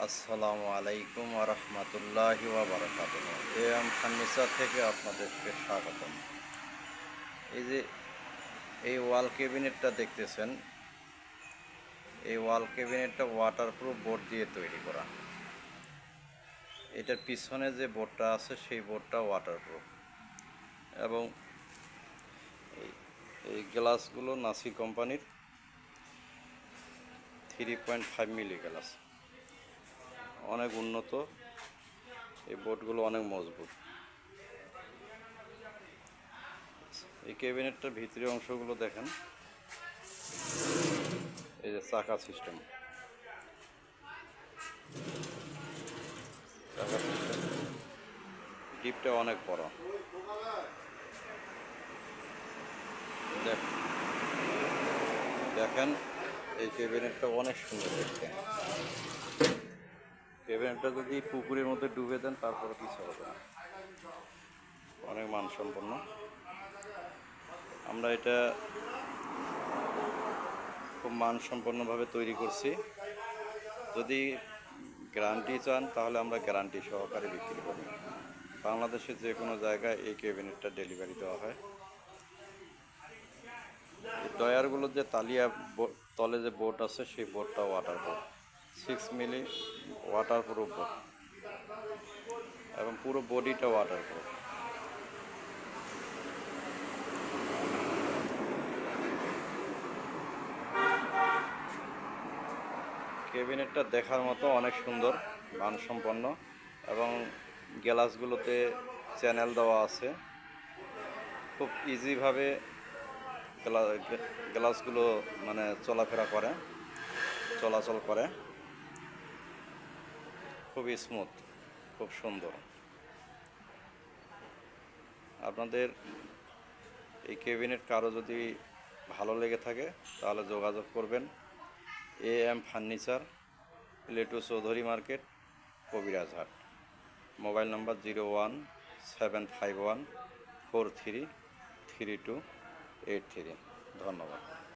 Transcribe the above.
আসসালামু আলাইকুম ওয়া রাহমাতুল্লাহি ওয়া বারাকাতুহু। এম ফার্নিচার থেকে আপনাদেরকে স্বাগতম। এই যে এই ওয়াল ক্যাবিনেটটা দেখতেছেন, এই ওয়াল ক্যাবিনেটটা ওয়াটারপ্রুফ বোর্ড দিয়ে তৈরি করা। এটার পিছনে যে বোর্ডটা আছে সেই বোর্ডটা ওয়াটারপ্রুফ, এবং এই গ্লাসগুলো নাসি কোম্পানির 3.5 মিলি গ্লাস, অনেক উন্নত। এই বোর্ডগুলো অনেক মজবুত। এই ক্যাবিনেটটার ভিতরের অংশগুলো দেখেন, এই যে চাকা সিস্টেম, ডিপটা অনেক বড়। দেখেন এই ক্যাবিনেটটা অনেক সুন্দর দেখতে। ক্যাবিনেটটা যদি পুকুরের মধ্যে ডুবে দেন তারপরে কিছু হবে না, অনেক মানসম্পন্ন। আমরা এটা খুব মানসম্পন্নভাবে তৈরি করছি। যদি গ্যারান্টি চান তাহলে আমরা গ্যারান্টি সহকারে বিক্রি করি। বাংলাদেশের যে কোনো জায়গায় এই ক্যাবিনেটটা ডেলিভারি দেওয়া হয়। এই ডয়ারগুলোর যে তালিয়া তলে যে বোর্ড আছে সেই বোর্ডটা ওয়াটারপ্রুফ, 6 মিলি ওয়াটারপ্রুফ বোর্ড, এবং পুরো বডিটা ওয়াটারপ্রুফ। ক্যাবিনেটটা দেখার মতো অনেক সুন্দর, মানসম্পন্ন, এবং গ্লাসগুলোতে চ্যানেল দেওয়া আছে। খুব ইজিভাবে গ্লাসগুলো মানে চলাচল করে, খুব স্মুথ, খুব সুন্দর। আপনাদের এই ক্যাবিনেট কারো যদি ভালো লেগে থাকে তাহলে যোগাযোগ করবেন। এম ফার্নিচার, প্লেটু Chowdhury market, Kabirajhat. Mobile number 01751433283। ধন্যবাদ।